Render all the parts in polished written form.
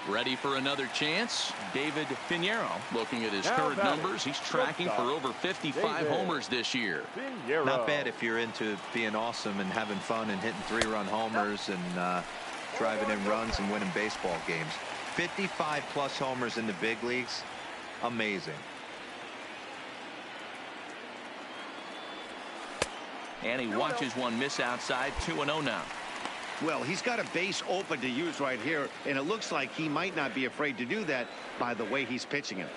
Ready for another chance? David Pinheiro. Looking at his current numbers, he's tracking for over 55 homers this year. Not bad if you're into being awesome and having fun and hitting 3-run homers and driving in runs and winning baseball games. 55+ homers in the big leagues. Amazing. And he watches one miss outside. 2-0 now. Well, he's got a base open to use right here, and it looks like he might not be afraid to do that by the way he's pitching him.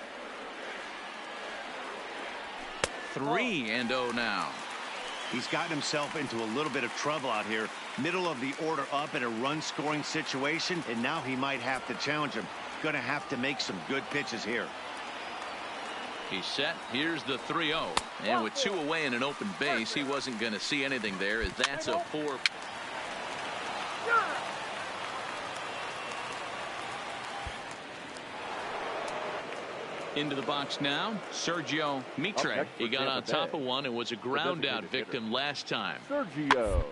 3-0 now. He's gotten himself into a little bit of trouble out here. Middle of the order up in a run-scoring situation, and now he might have to challenge him. Going to have to make some good pitches here. He's set. Here's the 3-0. And with 2 away in an open base, he wasn't going to see anything there, as that's a 4. Into the box now, Sergio Mitre. He got on top of one and was a ground out victim last time. Sergio.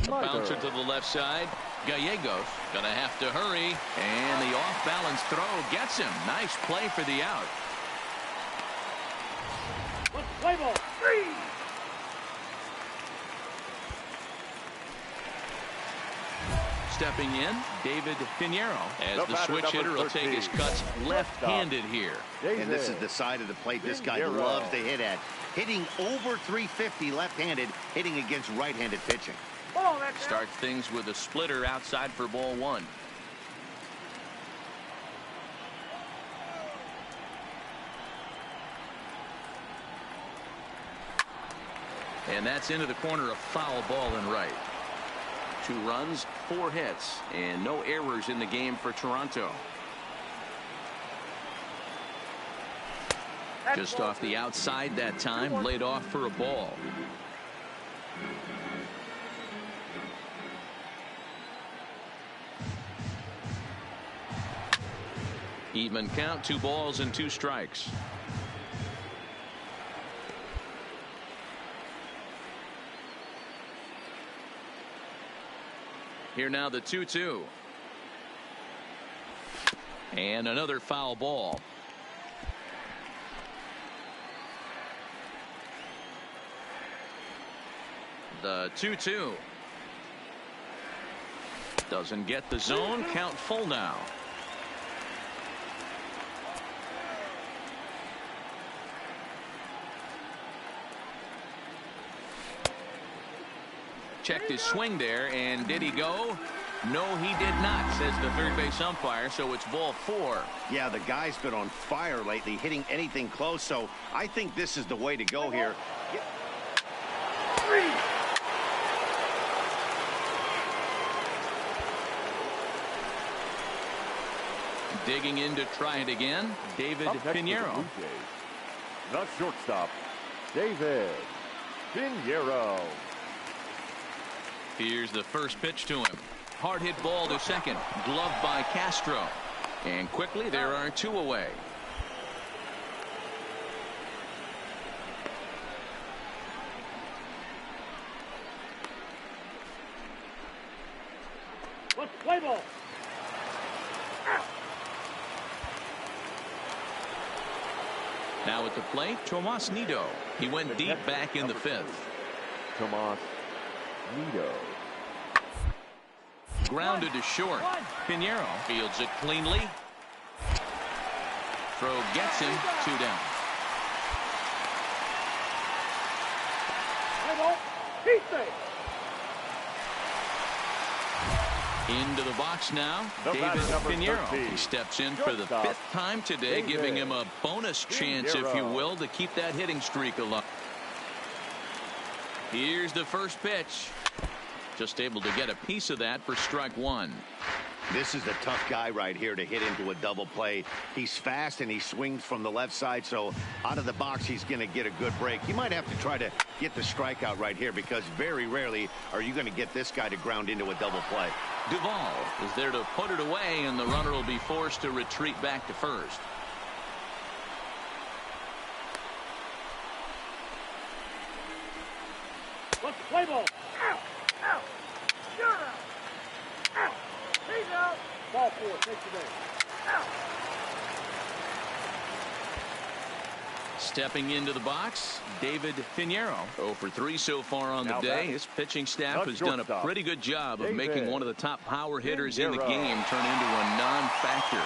A bouncer to the left side. Gallegos gonna have to hurry, and the off balance throw gets him. Nice play for the out. Play ball. 3. Stepping in, David Pinheiro, as the switch hitter will take his cuts left-handed here. And this is the side of the plate this guy loves to hit at. Hitting over 350 left-handed, hitting against right-handed pitching. Starts things with a splitter outside for ball 1. And that's into the corner, a foul ball and right. 2 runs, 4 hits, and no errors in the game for Toronto. Just off the outside that time, laid off for a ball. Even count, 2 balls and 2 strikes. Here now the 2-2. And another foul ball. The 2-2. Doesn't get the zone. Count full now. Checked his swing there, and did he go? No, he did not, says the third base umpire, so it's ball 4. Yeah, the guy's been on fire lately, hitting anything close, so I think this is the way to go here. 3. Digging in to try it again, David Pinheiro. The shortstop, David Pinheiro. Here's the first pitch to him. Hard hit ball to second. Gloved by Castro. And quickly there are 2 away. Play ball. Now at the plate, Tomas Nido. He went deep back in the 5th. Tomas Nido. Grounded to short. Pinheiro fields it cleanly. Throw gets him. 2 down. Into the box now, David Pinheiro. He steps in for the 5th time today, giving him a bonus chance, if you will, to keep that hitting streak alive. Here's the first pitch. Just able to get a piece of that for strike 1. This is the tough guy right here to hit into a double play. He's fast and he swings from the left side, so out of the box he's going to get a good break. You might have to try to get the strikeout right here, because very rarely are you going to get this guy to ground into a double play. Duvall is there to put it away, and the runner will be forced to retreat back to first. Let's play ball. Out. Out. You're out. Out. He's out. Ball Stepping into the box, David Pinheiro. 0 for 3 so far on the day. His pitching staff has done a pretty good job of making one of the top power hitters in the game turn into a non-factor.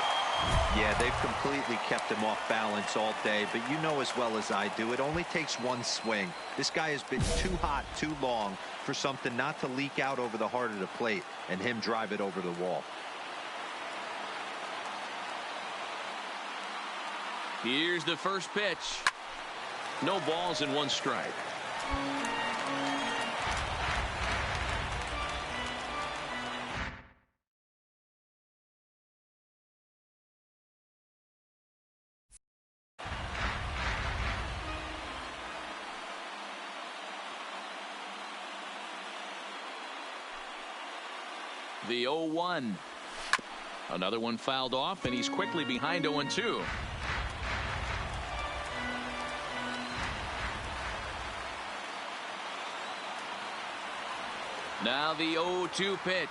Yeah, they've completely kept him off balance all day, but you know as well as I do, it only takes one swing. This guy has been too hot too long for something not to leak out over the heart of the plate and him drive it over the wall. Here's the first pitch. No balls and 1 strike. The 0-1. Another one fouled off, and he's quickly behind 0-2. Now the 0-2 pitch.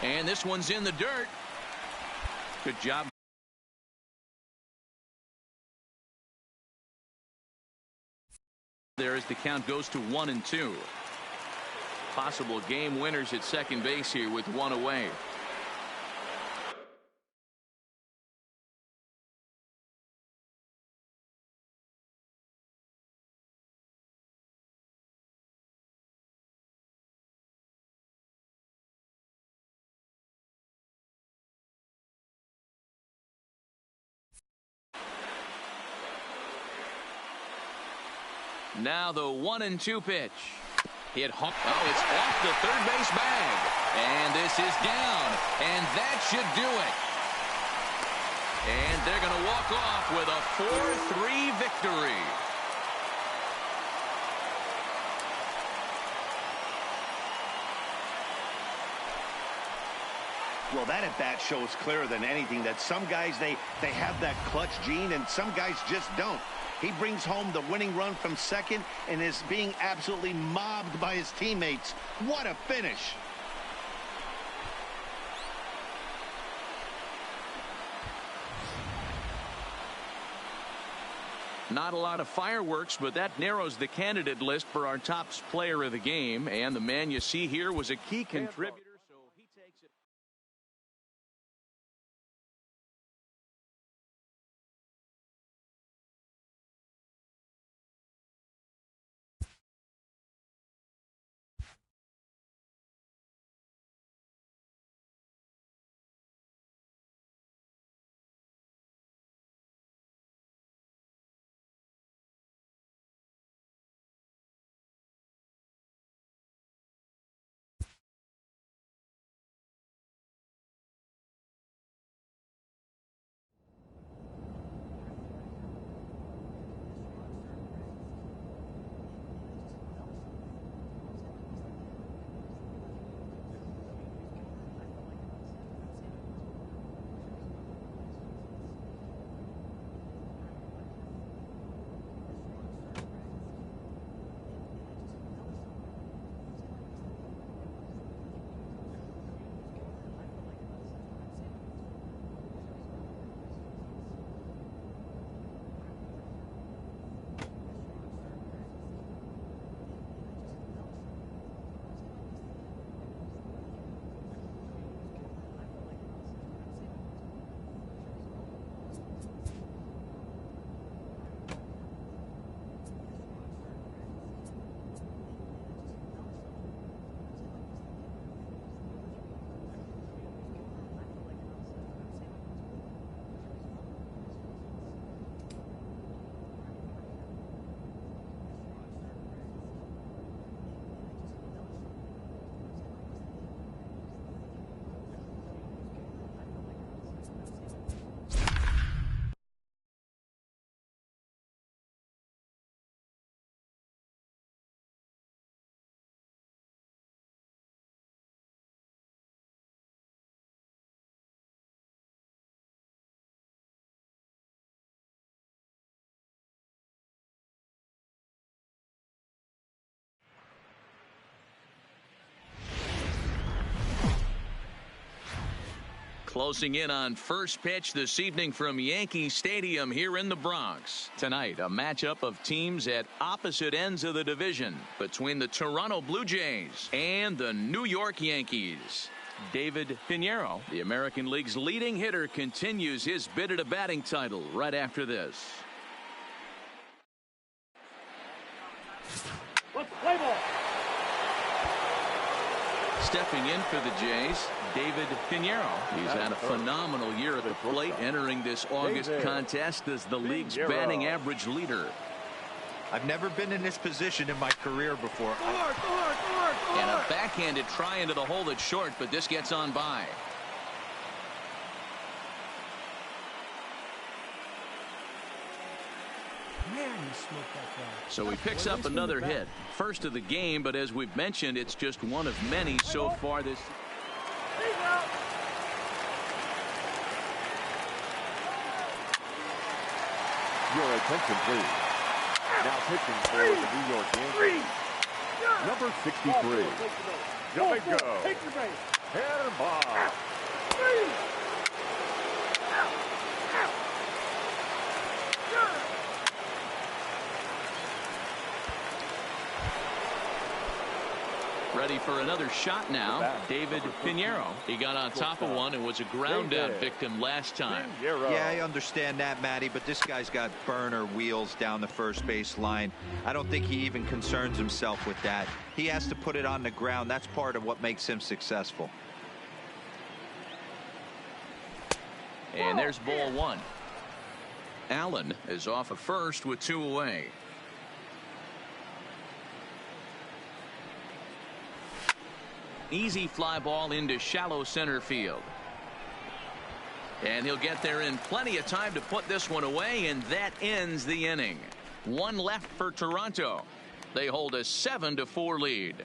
And this one's in the dirt. Good job. There as the count goes to 1-2. Possible game winners at second base here with 1 away. Now the 1-2 pitch. Hit home. Oh, it's off the third base bag. And this is down. And that should do it. And they're going to walk off with a 4-3 victory. Well, that at bat shows clearer than anything that some guys, they have that clutch gene and some guys just don't. He brings home the winning run from second and is being absolutely mobbed by his teammates. What a finish. Not a lot of fireworks, but that narrows the candidate list for our top player of the game. And the man you see here was a key contributor. Closing in on first pitch this evening from Yankee Stadium here in the Bronx. Tonight, a matchup of teams at opposite ends of the division between the Toronto Blue Jays and the New York Yankees. David Pinheiro, the American League's leading hitter, continues his bid at a batting title right after this. Let's play ball. Stepping in for the Jays, David Pinheiro. He's had a phenomenal year at the plate, entering this August contest as the league's batting average leader. I've never been in this position in my career before. And a backhanded try into the hole that's short, but this gets on by. So he picks up another hit. First of the game, but as we've mentioned, it's just one of many so far this. Your attention, please. Now pitching for the New York Yankees. Number 63. Domingo Germán. Ready for another shot now. David Pinheiro. He got on top of one and was a ground out victim last time. Yeah, I understand that, Matty, but this guy's got burner wheels down the first base line. I don't think he even concerns himself with that. He has to put it on the ground. That's part of what makes him successful. And there's ball one. Allen is off at first with 2 away. Easy fly ball into shallow center field. And he'll get there in plenty of time to put this one away, and that ends the inning. One left for Toronto. They hold a 7-4 lead.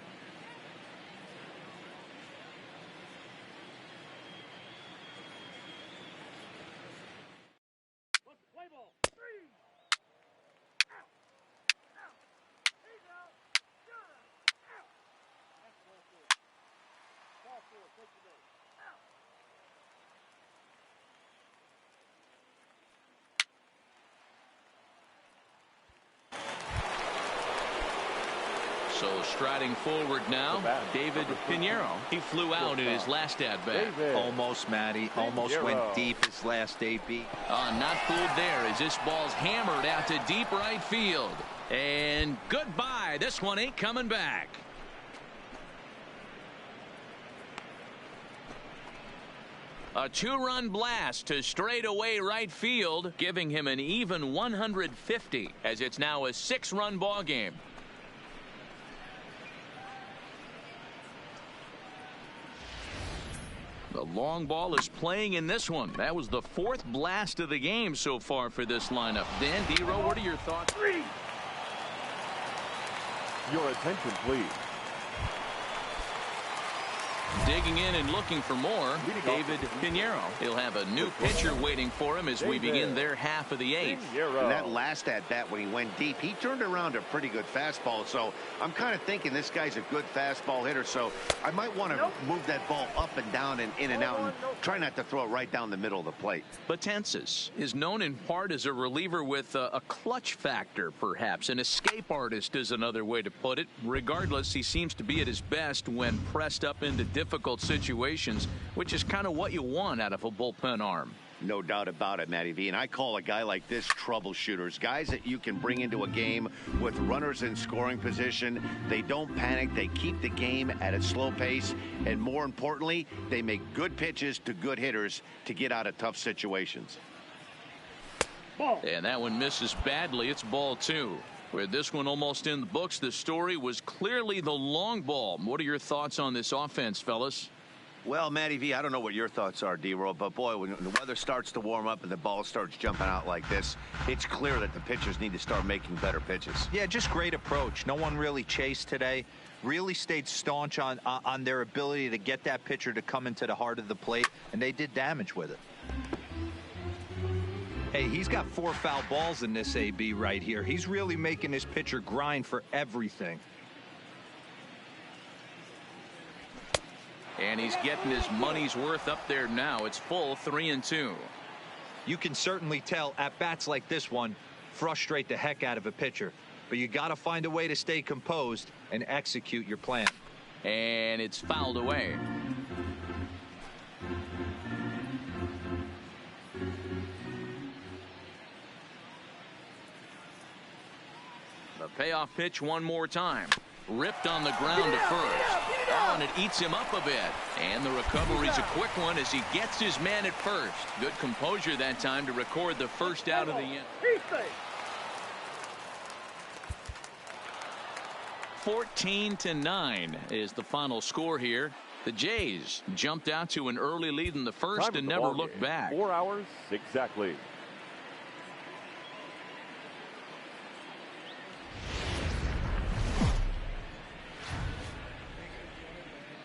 So striding forward now, David Pinheiro. He flew out in his last at-bat. Almost, Matty. Almost went deep his last AB. Not fooled there as this ball's hammered out to deep right field. And goodbye. This one ain't coming back. A 2-run blast to straightaway right field, giving him an even 150 as it's now a 6-run ball game. The long ball is playing in this one. That was the 4th blast of the game so far for this lineup. Dan Dero, what are your thoughts? Your attention, please. Digging in and looking for more, David Pinheiro. He'll have a new pitcher waiting for him as we begin their half of the 8th. And that last at-bat when he went deep, he turned around a pretty good fastball. So I'm kind of thinking this guy's a good fastball hitter. So I might want to move that ball up and down and in and out and try not to throw it right down the middle of the plate. Betances is known in part as a reliever with a clutch factor, perhaps. An escape artist is another way to put it. Regardless, he seems to be at his best when pressed up into difficult situations, which is kind of what you want out of a bullpen arm. No doubt about it, Matty V. And I call a guy like this troubleshooters, guys that you can bring into a game with runners in scoring position. They don't panic. They keep the game at a slow pace. And more importantly, they make good pitches to good hitters to get out of tough situations. And that one misses badly. It's ball 2. With this one almost in the books, the story was clearly the long ball. What are your thoughts on this offense, fellas? Well, Matty V, I don't know what your thoughts are, D-Roll, but boy, when the weather starts to warm up and the ball starts jumping out like this, it's clear that the pitchers need to start making better pitches. Yeah, just great approach. No one really chased today. Really stayed staunch on their ability to get that pitcher to come into the heart of the plate, and they did damage with it. Hey, he's got 4 foul balls in this AB right here. He's really making his pitcher grind for everything. And he's getting his money's worth up there now. It's full 3-2. You can certainly tell at bats like this one frustrate the heck out of a pitcher. But you got to find a way to stay composed and execute your plan. And it's fouled away. The payoff pitch one more time. Ripped on the ground to first. Oh, and it eats him up a bit. And the recovery's a quick one as he gets his man at first. Good composure that time to record the first out of the inning. 14-9 is the final score here. The Jays jumped out to an early lead in the first and never looked back. 4 hours exactly.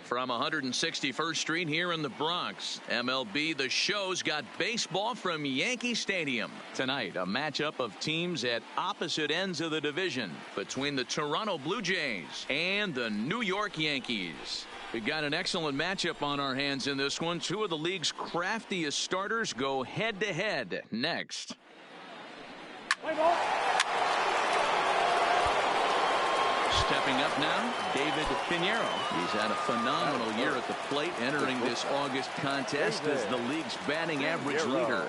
From 161st Street here in the Bronx, MLB The Show's got baseball from Yankee Stadium. Tonight, a matchup of teams at opposite ends of the division between the Toronto Blue Jays and the New York Yankees. We've got an excellent matchup on our hands in this one. Two of the league's craftiest starters go head-to-head next. Stepping up now, David Pinheiro. He's had a phenomenal year at the plate, entering this August contest as the league's batting average leader.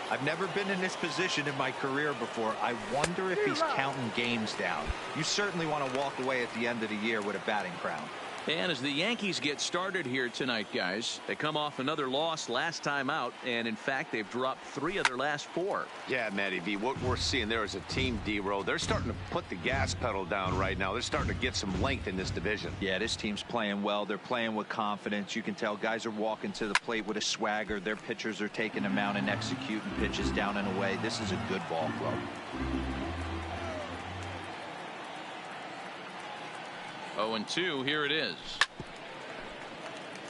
I've never been in this position in my career before. I wonder if he's counting games down. You certainly want to walk away at the end of the year with a batting crown. And as the Yankees get started here tonight, guys, they come off another loss last time out, and in fact they've dropped 3 of their last 4. Yeah, Matty V, what we're seeing there is a team, D-Row. They're starting to put the gas pedal down right now. They're starting to get some length in this division. Yeah, this team's playing well. They're playing with confidence. You can tell guys are walking to the plate with a swagger. Their pitchers are taking them out and executing pitches down and away. This is a good ball club. 0-2, here it is.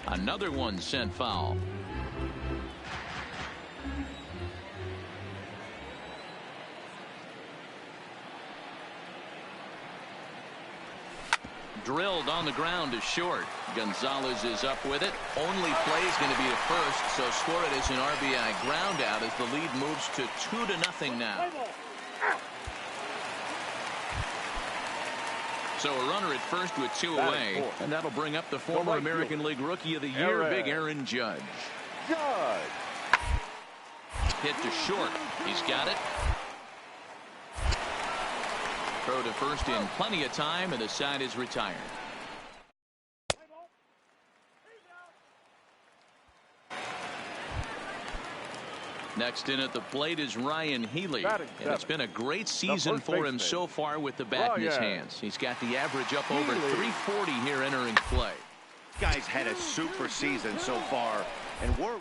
Another one sent foul. Drilled on the ground to short. Gonzalez is up with it. Only play is going to be to first, so score it as an RBI ground out as the lead moves to 2-0 now. So a runner at first with 2 away, and that'll bring up the former American League Rookie of the Year, Big Aaron Judge. Hit to short. He's got it. Throw to first in plenty of time, and the side is retired. Next in at the plate is Ryan Healy, and it's been a great season for him so far with the bat in his hands. He's got the average up over 340 here entering play. Guy's had a super season so far, and we're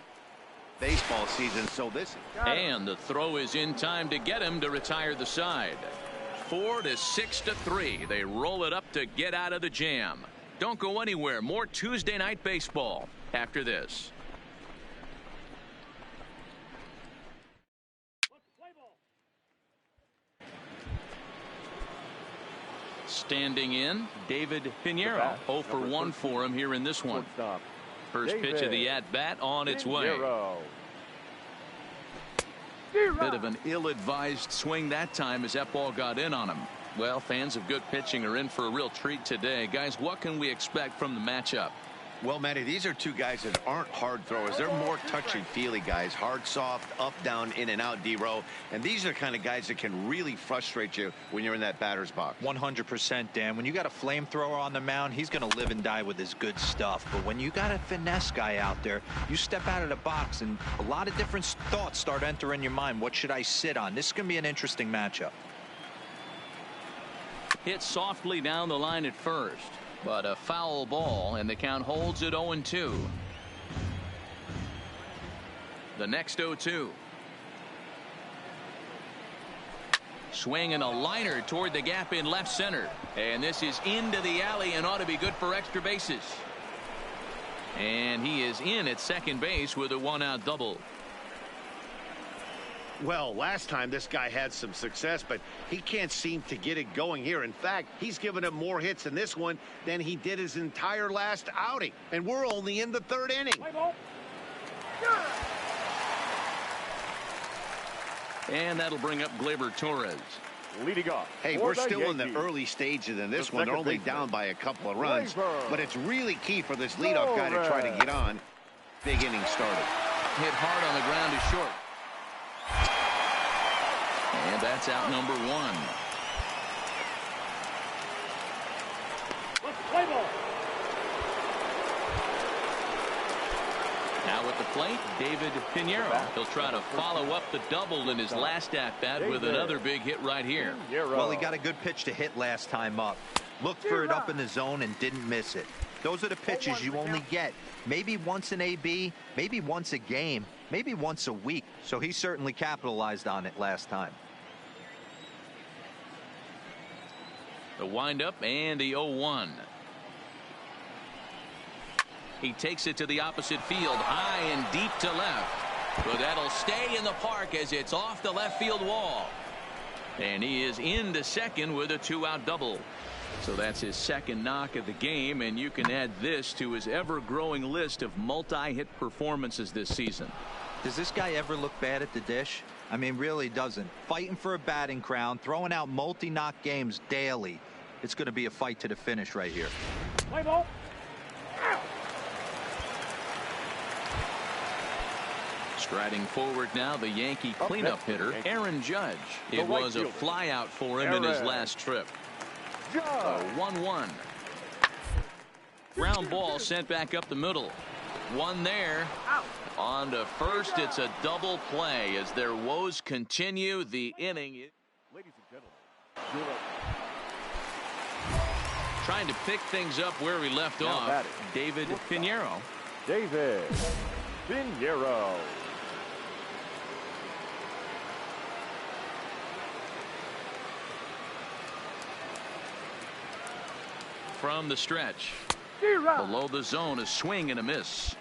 baseball season, so this. And the throw is in time to get him to retire the side. 4-6-3. They roll it up to get out of the jam. Don't go anywhere. More Tuesday night baseball after this. Standing in, David Pinheiro. 0 for 1 for him here in this one. First pitch of the at-bat on its way. Bit of an ill-advised swing that time as that ball got in on him. Well, fans of good pitching are in for a real treat today. Guys, what can we expect from the matchup? Well, Matty, these are two guys that aren't hard throwers. They're more touchy-feely guys. Hard, soft, up, down, in and out, D-Row. And these are the kind of guys that can really frustrate you when you're in that batter's box. 100%, Dan. When you got a flamethrower on the mound, he's going to live and die with his good stuff. But when you got a finesse guy out there, you step out of the box and a lot of different thoughts start entering your mind. What should I sit on? This is going to be an interesting matchup. Hit softly down the line at first. But a foul ball, and the count holds at 0-2. The next 0-2. Swing and a liner toward the gap in left center. And this is into the alley and ought to be good for extra bases. And he is in at second base with a 1-out double. Well, last time this guy had some success, but he can't seem to get it going here. In fact, he's given up more hits in this one than he did his entire last outing. And we're only in the third inning. And that'll bring up Gleyber Torres. Leading off. Hey, we're still in the early stages in this one. They're only down by a couple of runs. But it's really key for this leadoff guy to try to get on. Big inning started. Hit hard on the ground to short. And that's out number one. Now at the plate, David Pinheiro. He'll try to follow up the double in his last at-bat with another big hit right here. Well, he got a good pitch to hit last time up. Looked for it up in the zone and didn't miss it. Those are the pitches you only get maybe once an AB, maybe once a game, maybe once a week. So he certainly capitalized on it last time. The windup and the 0-1. He takes it to the opposite field, high and deep to left. But that'll stay in the park as it's off the left field wall. And he is into second with a 2-out double. So that's his second knock of the game, and you can add this to his ever-growing list of multi-hit performances this season. Does this guy ever look bad at the dish? I mean, really doesn't. Fighting for a batting crown, throwing out multi-knock games daily. It's going to be a fight to the finish right here. Play ball. Striding forward now, the Yankee cleanup hitter, Aaron Judge. It was a flyout for him in his last trip. 1-1. Ground ball sent back up the middle. One there. On to first, it's a double play as their woes continue. The inning. Ladies and gentlemen, trying to pick things up where we left off. David Pinheiro. David Pinheiro. From the stretch. Below the zone, a swing and a miss.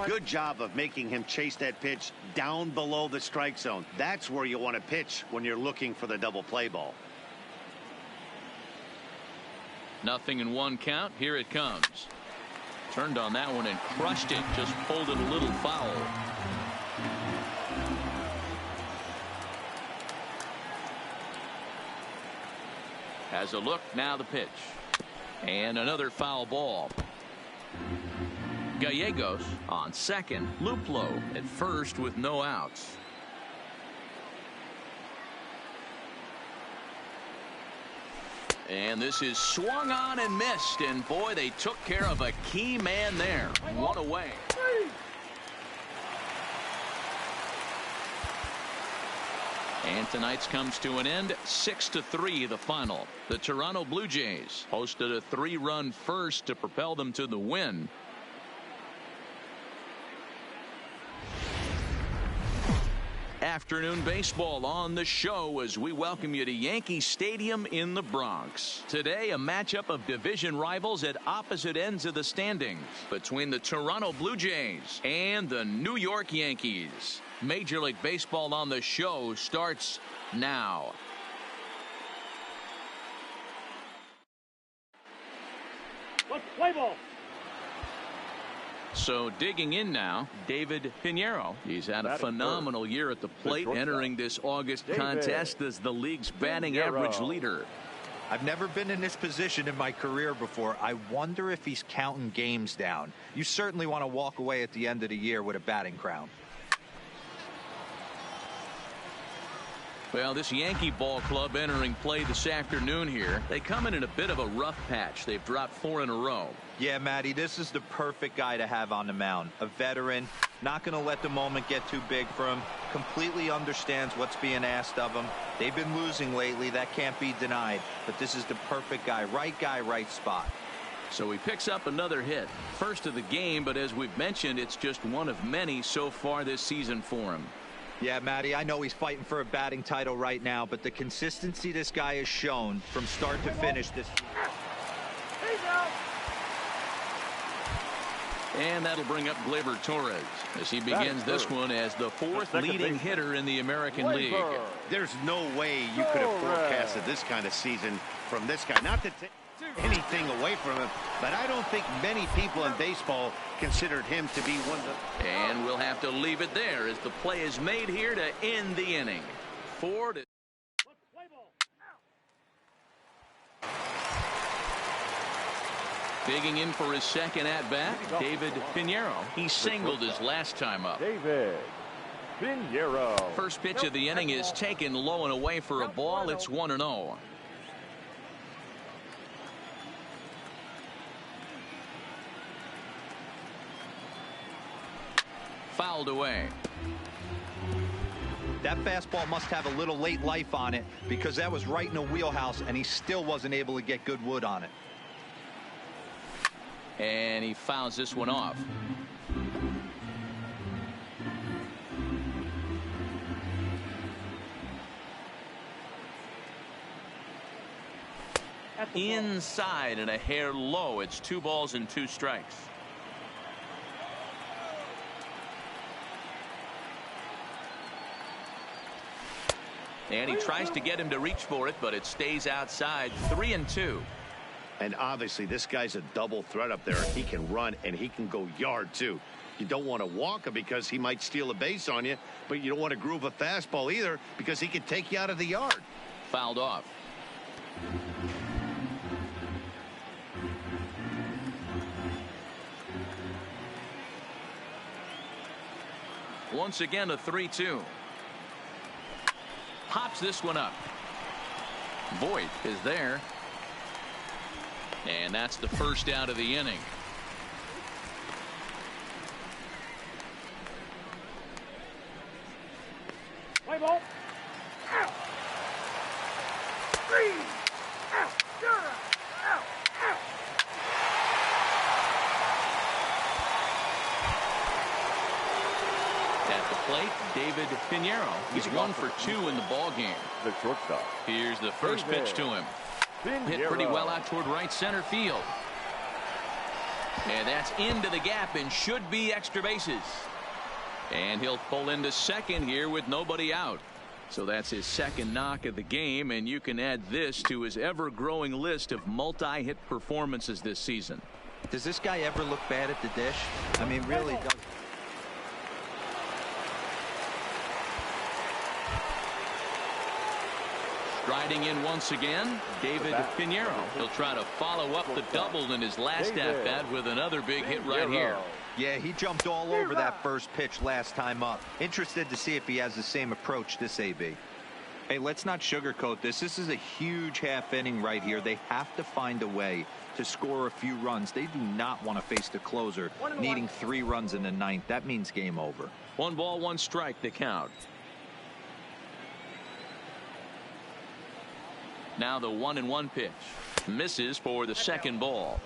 Good job of making him chase that pitch down below the strike zone. That's where you want to pitch when you're looking for the double play ball. Nothing in one count. Here it comes. Turned on that one and crushed it. Just pulled it a little foul. Has a look. Now the pitch. And another foul ball. Gallegos on second. Luplow at first with no outs. And this is swung on and missed. And boy, they took care of a key man there. One away. And tonight's comes to an end. 6-3 the final. The Toronto Blue Jays hosted a 3-run first to propel them to the win. Afternoon baseball on the show as we welcome you to Yankee Stadium in the Bronx. Today, a matchup of division rivals at opposite ends of the standings between the Toronto Blue Jays and the New York Yankees. Major League Baseball on the show starts now. Let's play ball. So digging in now, David Pinheiro. He's had a phenomenal year at the plate, entering this August contest as the league's batting average leader. I've never been in this position in my career before. I wonder if he's counting games down. You certainly want to walk away at the end of the year with a batting crown. Well, this Yankee ball club entering play this afternoon here. They come in a bit of a rough patch. They've dropped 4 in a row. Yeah, Matty, this is the perfect guy to have on the mound. A veteran, not going to let the moment get too big for him. Completely understands what's being asked of him. They've been losing lately. That can't be denied. But this is the perfect guy, right spot. So he picks up another hit. First of the game, but as we've mentioned, it's just one of many so far this season for him. Yeah, Matty, I know he's fighting for a batting title right now, but the consistency this guy has shown from start to finish this. And that'll bring up Gleyber Torres as he begins this one as the fourth leading hitter in the American League. There's no way you could have forecasted this kind of season from this guy. Not to take anything away from him, but I don't think many people in baseball considered him to be one of the... And we'll have to leave it there as the play is made here to end the inning. 4-2. Digging in for his second at-bat, David Pinheiro. He singled his last time up. David Pinheiro. First pitch of the inning is taken low and away for a ball. It's 1-0. Fouled away. That fastball must have a little late life on it because that was right in the wheelhouse and he still wasn't able to get good wood on it. And he fouls this one off. Inside and a hair low. It's 2 balls and 2 strikes. And he tries to get him to reach for it, but it stays outside. 3-2. And obviously this guy's a double threat up there. He can run and he can go yard too. You don't want to walk him because he might steal a base on you, but you don't want to groove a fastball either because he can take you out of the yard. Fouled off. Once again a 3-2. Pops this one up. Voit is there. And that's the first out of the inning. Play ball. Out. 3. Out. Out. Out. At the plate, David Pinheiro. He's 1 for 2 in the ball game. The shortstop. Here's the first pitch to him. Hit pretty well out toward right center field. And that's into the gap and should be extra bases. And he'll pull into second here with nobody out. So that's his second knock of the game, and you can add this to his ever-growing list of multi-hit performances this season. Does this guy ever look bad at the dish? I mean, really does. Striding in once again, David Pinheiro. He'll try to follow up the double in his last at-bat with another big hit right here. Yeah, he jumped all over that first pitch last time up. Interested to see if he has the same approach this AB. Hey, let's not sugarcoat this. This is a huge half inning right here. They have to find a way to score a few runs. They do not want to face the closer needing 3 runs in the 9th. That means game over. 1 ball, 1 strike, the count. Now the 1-1 pitch. Misses for the second ball.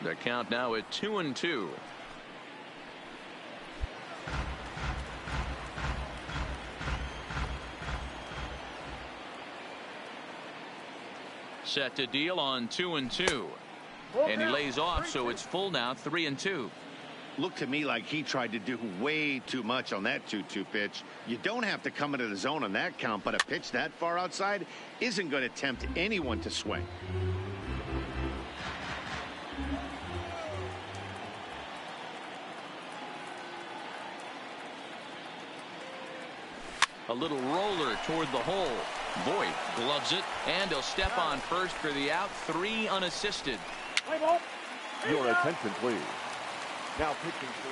The count now at 2-2. Set to deal on 2-2. And he lays off, so it's full now, 3-2. Looked to me like he tried to do way too much on that 2-2 pitch. You don't have to come into the zone on that count, but a pitch that far outside isn't going to tempt anyone to swing. A little roller toward the hole. Voit gloves it, and he'll step on first for the out. 3 unassisted. Play ball. Your attention, please. Now pitching for.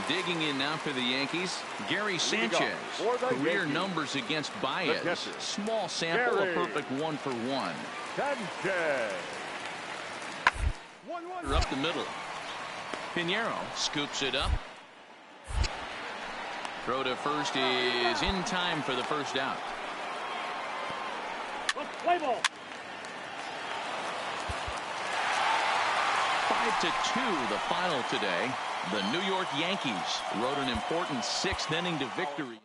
Digging in now for the Yankees, Gary Sanchez. Career numbers against Baez. Small sample, a perfect 1 for 1. Sanchez. 1-1. Up the middle. Pinheiro scoops it up. Throw to first is in time for the first out. Play ball. 5-2 the final today. The New York Yankees rode an important 6th inning to victory.